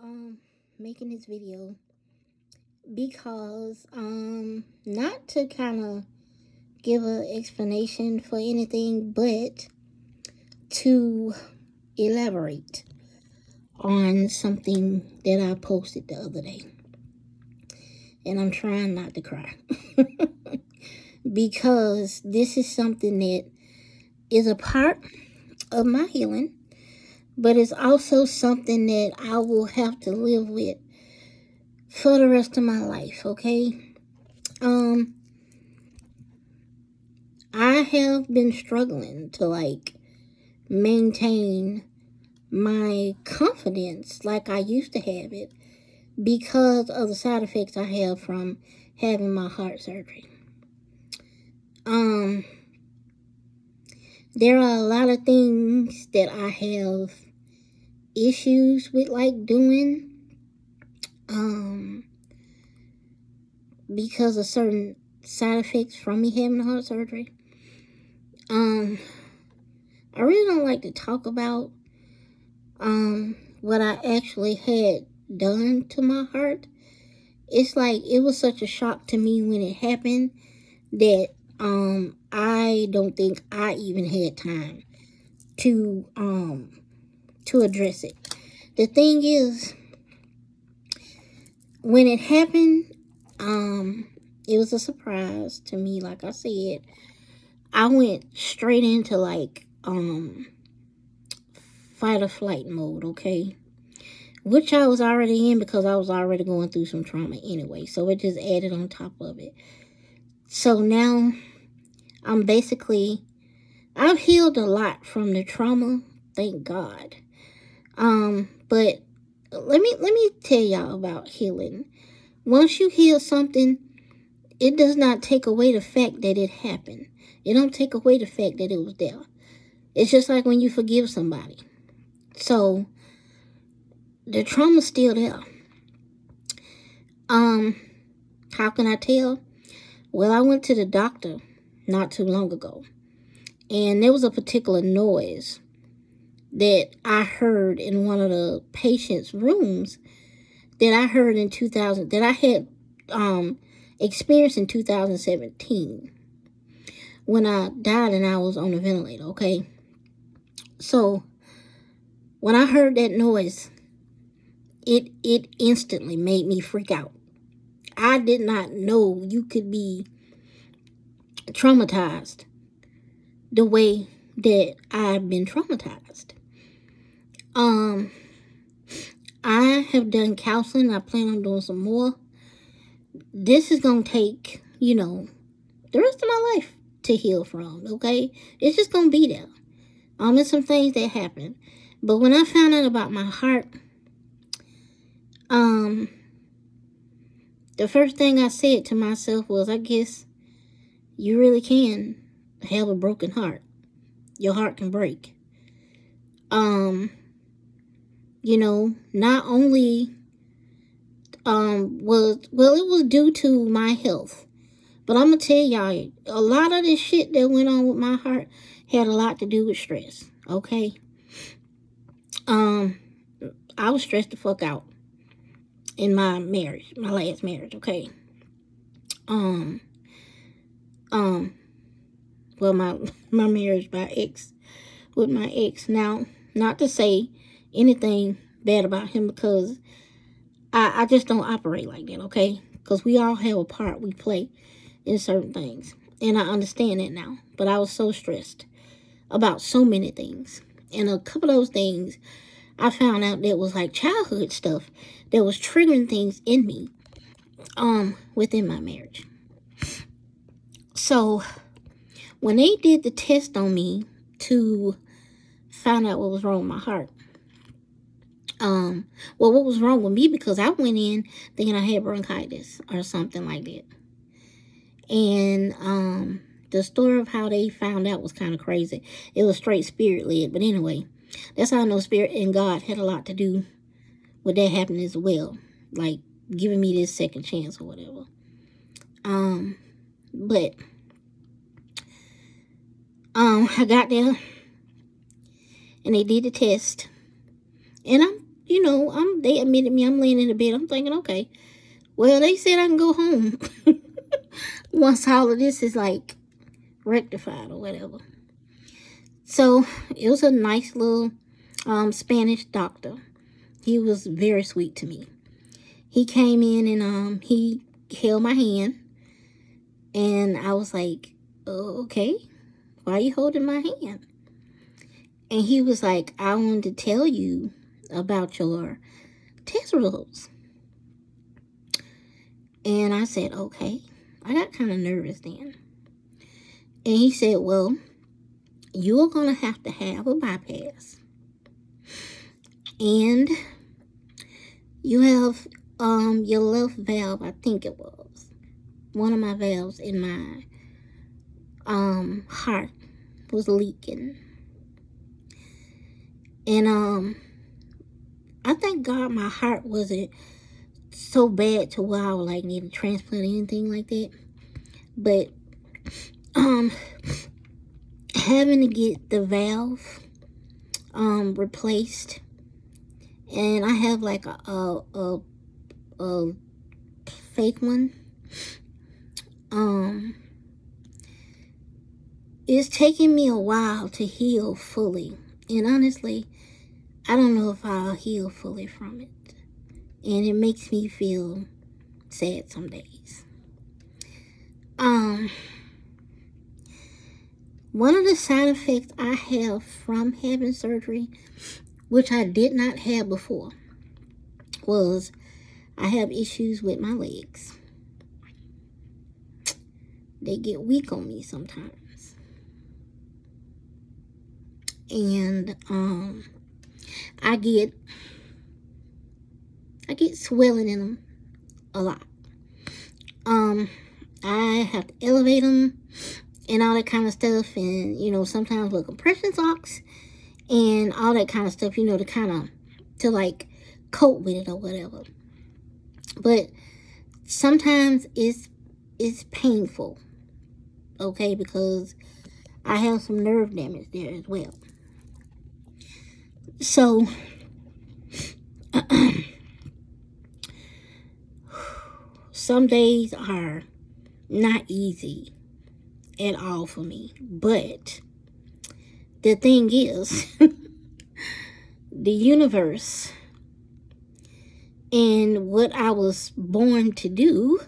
am making this video because not to kind of give an explanation for anything, but to elaborate on something that I posted the other day. And I'm trying not to cry because this is something that is a part of my healing, but it's also something that I will have to live with for the rest of my life, okay? I have been struggling to maintain my confidence like I used to have it because of the side effects I have from having my heart surgery. There are a lot of things that I have issues with doing because of certain side effects from me having the heart surgery. I really don't like to talk about what I actually had done to my heart. It's like it was such a shock to me when it happened that I don't think I even had time to address it. The thing is, when it happened, it was a surprise to me. Like I said, I went straight into fight or flight mode, okay? Which I was already in because I was already going through some trauma anyway. So it just added on top of it. So now I've healed a lot from the trauma, thank God. But let me tell y'all about healing. Once you heal something, it does not take away the fact that it happened. It don't take away the fact that it was there. It's just like when you forgive somebody. So the trauma's still there. How can I tell? Well, I went to the doctor not too long ago, and there was a particular noise that I heard in one of the patient's rooms that I heard in 2000, that I had experienced in 2017 when I died and I was on a ventilator, okay? So when I heard that noise, it instantly made me freak out. I did not know you could be traumatized the way that I've been traumatized. I have done counseling. I plan on doing some more. This is going to take, the rest of my life to heal from, okay? It's just going to be there. There's some things that happen. But when I found out about my heart, the first thing I said to myself was, I guess you really can have a broken heart. Your heart can break. Not only it was due to my health. But I'm going to tell y'all, a lot of this shit that went on with my heart had a lot to do with stress, okay? I was stressed the fuck out in my marriage, my last marriage, okay? Well, my marriage with my ex. Now, not to say anything bad about him because I just don't operate like that, okay? Because we all have a part we play in certain things. And I understand that now. But I was so stressed about so many things. And a couple of those things I found out that was like childhood stuff that was triggering things in me within my marriage. So when they did the test on me to find out what was wrong with my heart, what was wrong with me, because I went in thinking I had bronchitis or something like that. And the story of how they found out was kind of crazy. It was straight spirit led. But anyway, that's how I know spirit and God had a lot to do with that happening as well. Like giving me this second chance or whatever. But I got there and they did the test. And I'm they admitted me. I'm laying in the bed. I'm thinking, okay, well, they said I can go home once all of this is like rectified or whatever. So it was a nice little Spanish doctor. He was very sweet to me. He came in and he held my hand, and I was like, oh, okay, why are you holding my hand? And he was like, I wanted to tell you about your test results. And I said, okay. I got kind of nervous then. And he said, well, you're going to have a bypass. And you have your left valve, I think it was, one of my valves in my heart was leaking. And I thank God my heart wasn't so bad to where I would like need a transplant or anything like that. But having to get the valve replaced, and I have like a fake one. It's taking me a while to heal fully, and honestly, I don't know if I'll heal fully from it, and it makes me feel sad some days. One of the side effects I have from having surgery, which I did not have before, was I have issues with my legs. They get weak on me sometimes. And I get swelling in them a lot. I have to elevate them and all that kind of stuff, and sometimes with compression socks and all that kind of stuff, to like cope with it or whatever. But sometimes it's painful, okay, because I have some nerve damage there as well. So some days are not easy at all for me. But the thing is, the universe and what I was born to do,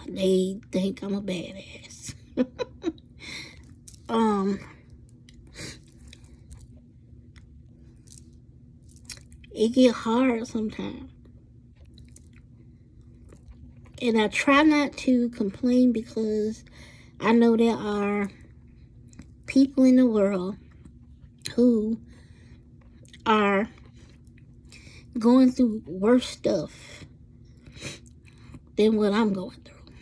they think I'm a badass. It get hard sometimes. And I try not to complain because I know there are people in the world who are going through worse stuff than what I'm going through.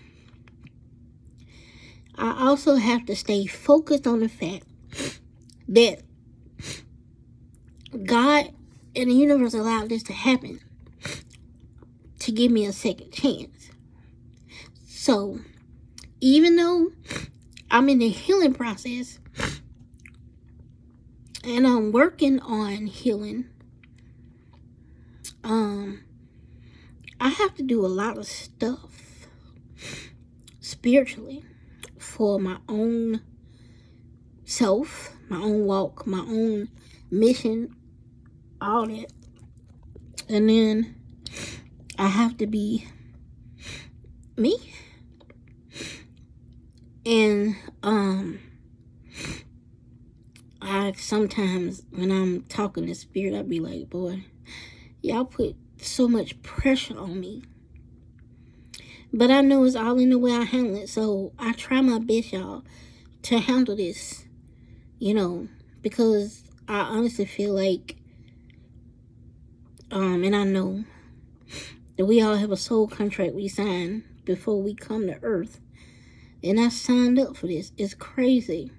I also have to stay focused on the fact that God and the universe allowed this to happen to give me a second chance. So, even though I'm in the healing process and I'm working on healing, I have to do a lot of stuff spiritually for my own self, my own walk, my own mission, all that. And then I have to be me. And I sometimes when I'm talking to spirit, I be like, boy, y'all put so much pressure on me. But I know it's all in the way I handle it. So I try my best, y'all, to handle this, because I honestly feel like, and I know that we all have a soul contract we sign before we come to earth. And I signed up for this. It's crazy.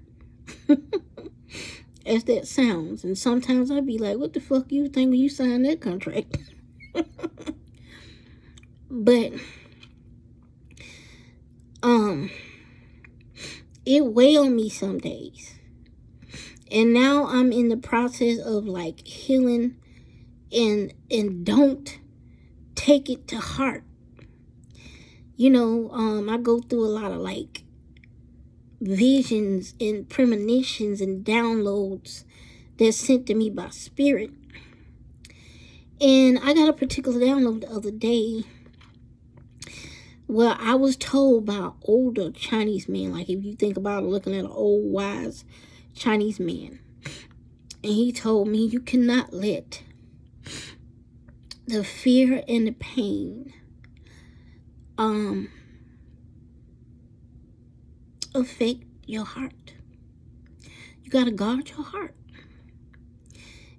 As that sounds. And sometimes I be like, what the fuck you think when you signed that contract? But it weigh on me some days. And now I'm in the process of like healing and don't take it to heart. You know, I go through a lot of like visions and premonitions and downloads that's sent to me by spirit. And I got a particular download the other day where I was told by an older Chinese man, like if you think about it, looking at an old wise Chinese man, and he told me you cannot let the fear and the pain affect your heart. You gotta guard your heart.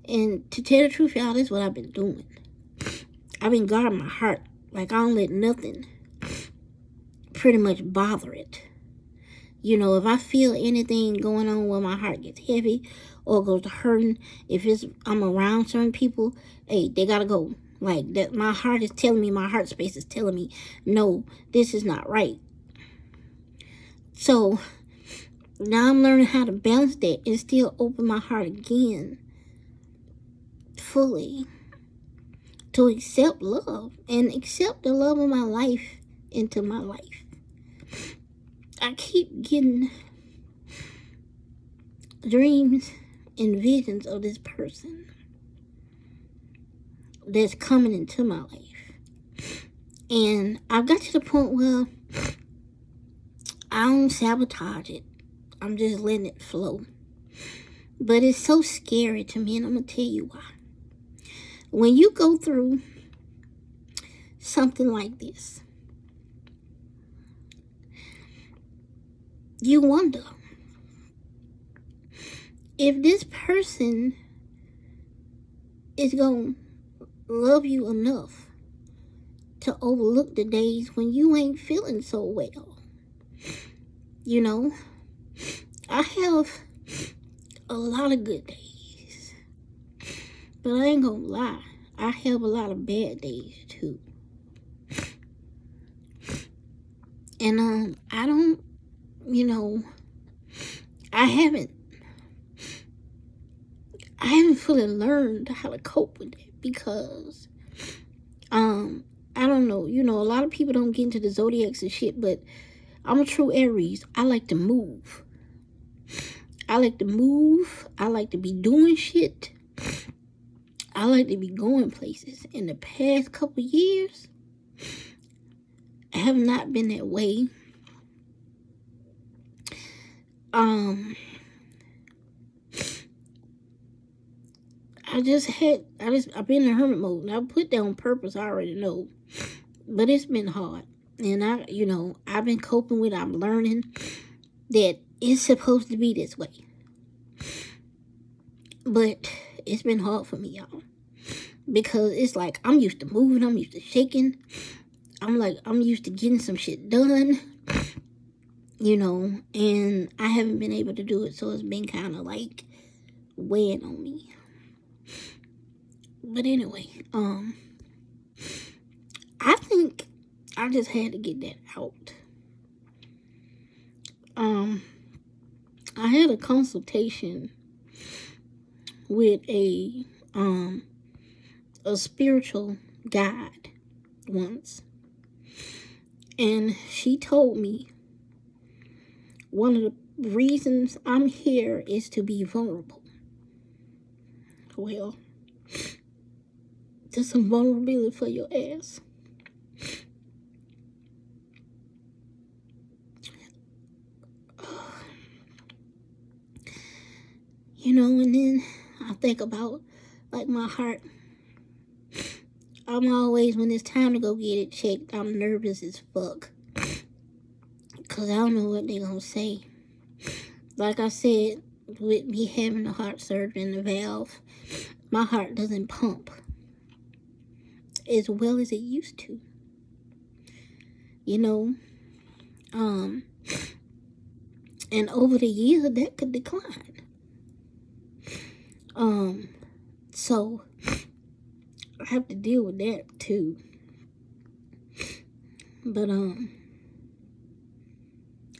And to tell the truth, y'all, that's what I've been doing. I've been guarding my heart. Like, I don't let nothing pretty much bother it. You know, if I feel anything going on where my heart gets heavy or goes to hurting, if I'm around certain people, hey, they gotta go. Like, that, my heart is telling me, my heart space is telling me, no, this is not right. So now I'm learning how to balance that and still open my heart again fully to accept love and accept the love of my life into my life. I keep getting dreams and visions of this person that's coming into my life. And I've got to the point where I don't sabotage it. I'm just letting it flow. But it's so scary to me, and I'm going to tell you why. When you go through something like this, you wonder if this person is going to love you enough to overlook the days when you ain't feeling so well. You know, I have a lot of good days, but I ain't gonna lie, I have a lot of bad days too. And I don't, you know, I haven't fully learned how to cope with it because I don't know, you know, a lot of people don't get into the zodiacs and shit, but I'm a true Aries. I like to move. I like to be doing shit. I like to be going places. In the past couple years, I have not been that way. I've been in hermit mode. And I put that on purpose, I already know. But it's been hard. And I've been coping with it. I'm learning that it's supposed to be this way. But it's been hard for me, y'all. Because it's like, I'm used to moving, I'm used to shaking. I'm used to getting some shit done. You know, and I haven't been able to do it, so it's been kind of like weighing on me. But anyway, I think I just had to get that out. I had a consultation with a spiritual guide once, and she told me one of the reasons I'm here is to be vulnerable. Well, there's some vulnerability for your ass. You know, and then I think about, like, my heart. I'm always, when it's time to go get it checked, I'm nervous as fuck. Because I don't know what they're going to say. Like I said, with me having the heart surgery and the valve, my heart doesn't pump as well as it used to. You know? And over the years, that could decline. So I have to deal with that too. But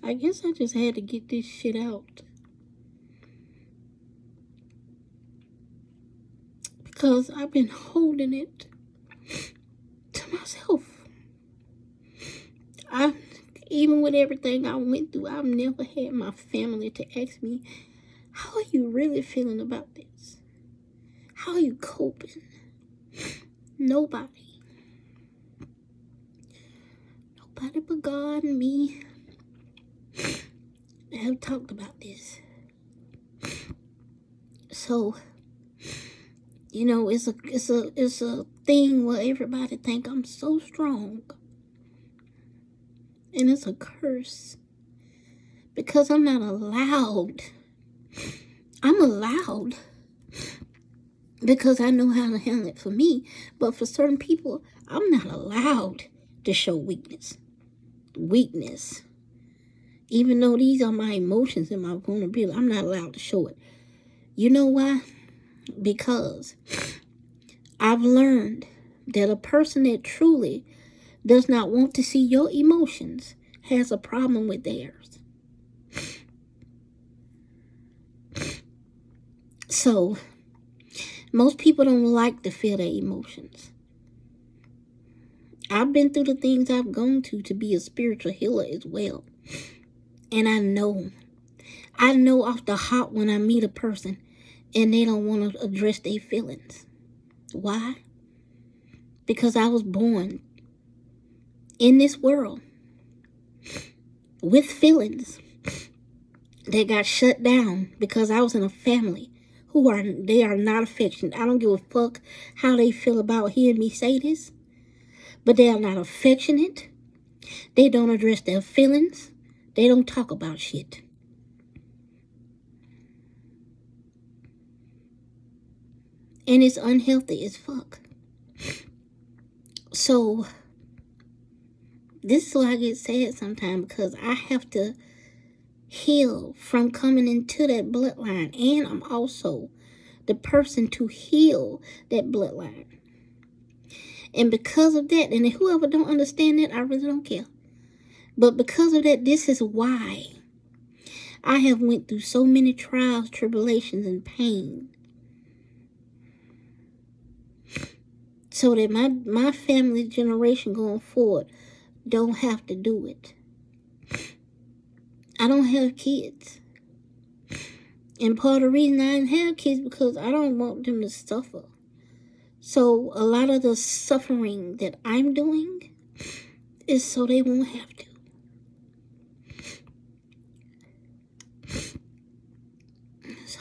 I guess I just had to get this shit out. because I've been holding it to myself. Even with everything I went through, I've never had my family to ask me, how are you really feeling about this? How are you coping? Nobody but God and me have talked about this. So, it's a thing where everybody think I'm so strong. And it's a curse. Because I'm not allowed. I'm allowed. Because I know how to handle it for me. But for certain people, I'm not allowed to show weakness. Even though these are my emotions and my vulnerability, I'm not allowed to show it. You know why? Because I've learned that a person that truly does not want to see your emotions has a problem with theirs. So, most people don't like to feel their emotions. I've been through the things I've gone to be a spiritual healer as well. And I know off the hop when I meet a person and they don't want to address their feelings. Why? Because I was born in this world with feelings that got shut down because I was in a family they are not affectionate. I don't give a fuck how they feel about hearing me say this, but they are not affectionate. They don't address their feelings. They don't talk about shit. And it's unhealthy as fuck. So, this is why I get sad sometimes, because I have to heal from coming into that bloodline. And I'm also the person to heal that bloodline. And because of that, and whoever don't understand that, I really don't care. But because of that, this is why I have went through so many trials, tribulations, and pain. So that my family generation going forward don't have to do it. I don't have kids. And part of the reason I didn't have kids because I don't want them to suffer. So a lot of the suffering that I'm doing is so they won't have to. So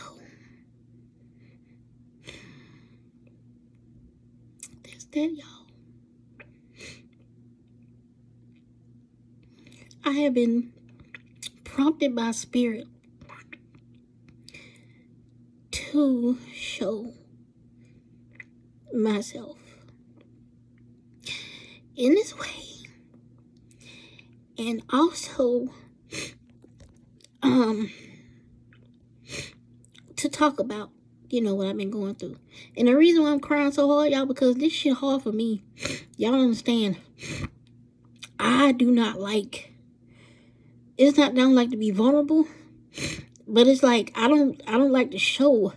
that's that, y'all. I have been prompted by Spirit to show myself in this way, and also to talk about what I've been going through. And the reason why I'm crying so hard, y'all, because this shit hard for me. Y'all understand, I do not like, it's not that I don't like to be vulnerable, but it's like I don't like to show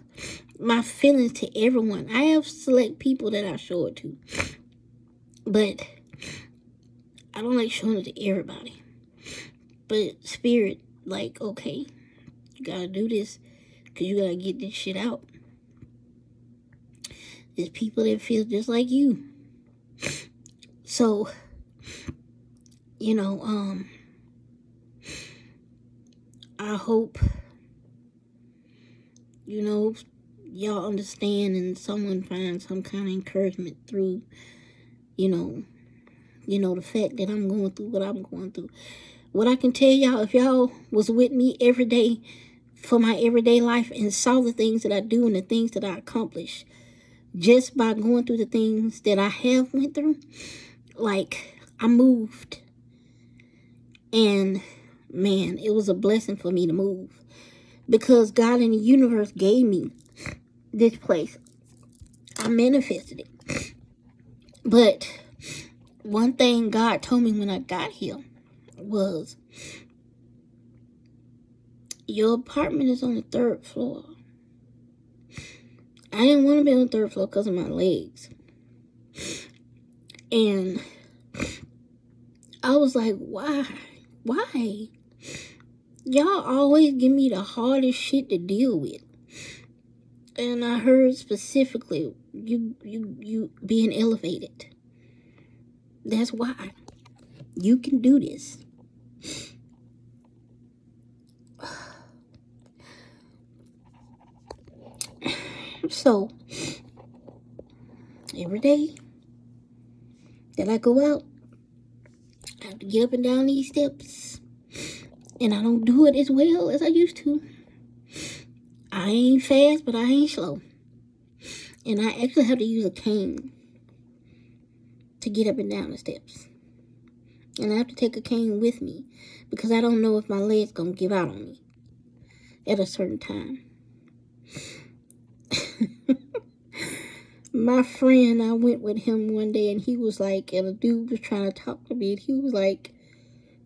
my feelings to everyone. I have select people that I show it to, but I don't like showing it to everybody. But Spirit, like, okay, you gotta do this because you gotta get this shit out. There's people that feel just like you. So, I hope, y'all understand and someone finds some kind of encouragement through, the fact that I'm going through what I'm going through. What I can tell y'all, if y'all was with me every day for my everyday life and saw the things that I do and the things that I accomplish just by going through the things that I have went through, like, I moved. And, man, it was a blessing for me to move. Because God in the universe gave me this place. I manifested it. But one thing God told me when I got here was, your apartment is on the 3rd floor. I didn't want to be on the third floor because of my legs. And I was like, why? Why? Y'all always give me the hardest shit to deal with. And I heard specifically, you being elevated. That's why. You can do this. So, every day that I go out, I have to get up and down these steps. And I don't do it as well as I used to. I ain't fast, but I ain't slow. And I actually have to use a cane to get up and down the steps. And I have to take a cane with me because I don't know if my leg's going to give out on me at a certain time. My friend, I went with him one day and he was like, and a dude was trying to talk to me and he was like,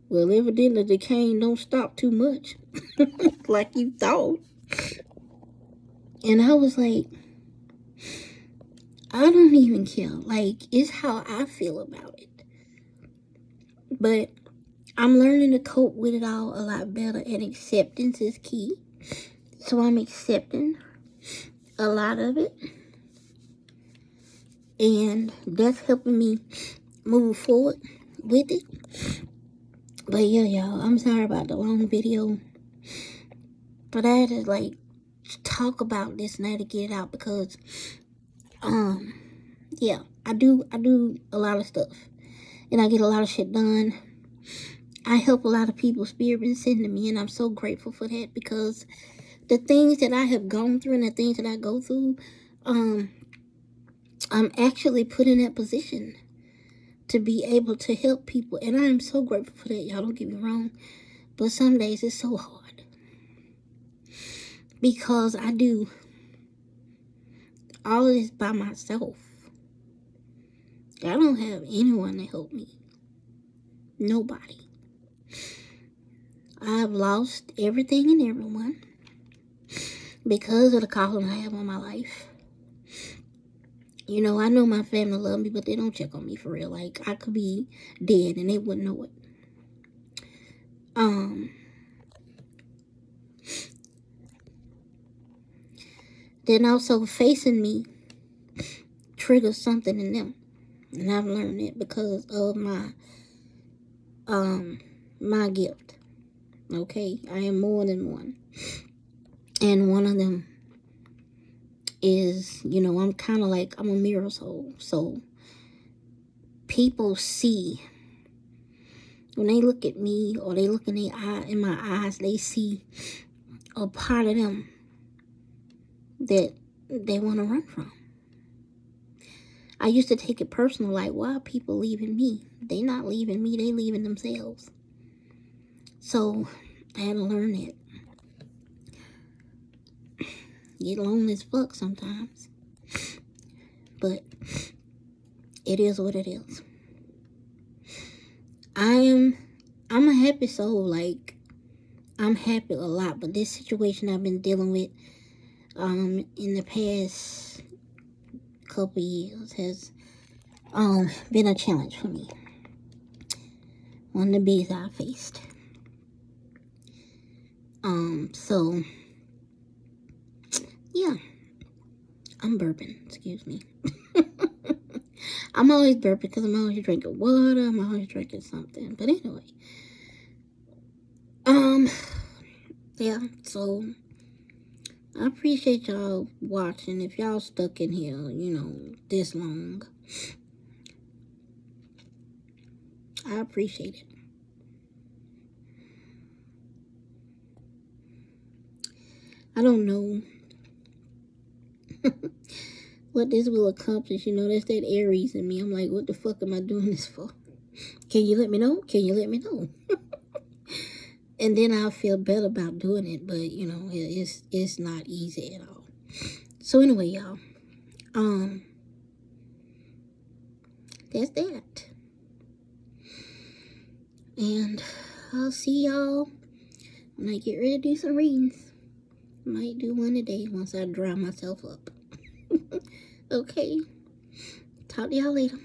well, evidently the cane don't stop too much. Like you thought. And I was like, I don't even care. Like, it's how I feel about it. But I'm learning to cope with it all a lot better, and acceptance is key. So I'm accepting a lot of it. And that's helping me move forward with it. But yeah, y'all, I'm sorry about the long video. But I had to, like, talk about this and I had to get it out because, yeah, I do a lot of stuff. And I get a lot of shit done. I help a lot of people. Spirit been sending me, and I'm so grateful for that because the things that I have gone through and the things that I go through, I'm actually put in that position to be able to help people. And I am so grateful for that, y'all. Don't get me wrong. But some days it's so hard because I do all of this by myself. I don't have anyone to help me. Nobody. I've lost everything and everyone because of the calling I have on my life. You know, I know my family love me, but they don't check on me for real. Like, I could be dead and they wouldn't know it. Then also facing me triggers something in them. And I've learned it because of my gift. Okay, I am more than one. And one of them is, you know, I'm kind of like, I'm a mirror soul. So people see, when they look at me or they look in my eyes, they see a part of them that they want to run from. I used to take it personal, like, why are people leaving me? They not leaving me, they leaving themselves. So I had to learn that. Get lonely as fuck sometimes. But it is what it is. I'm a happy soul. Like, I'm happy a lot. But this situation I've been dealing with in the past couple years has been a challenge for me. One of the biggest I faced. So yeah, I'm burping. Excuse me. I'm always burping because I'm always drinking water. I'm always drinking something. But anyway, yeah. So I appreciate y'all watching. If y'all stuck in here, you know, this long, I appreciate it. I don't know what this will accomplish. You know, that's that Aries in me. I'm like, what the fuck am I doing this for? Can you let me know? Can you let me know? And then I'll feel better about doing it. But, you know, it's not easy at all. So anyway, y'all. That's that. And I'll see y'all when I get ready to do some readings. Might do one today once I dry myself up. Okay. Talk to y'all later.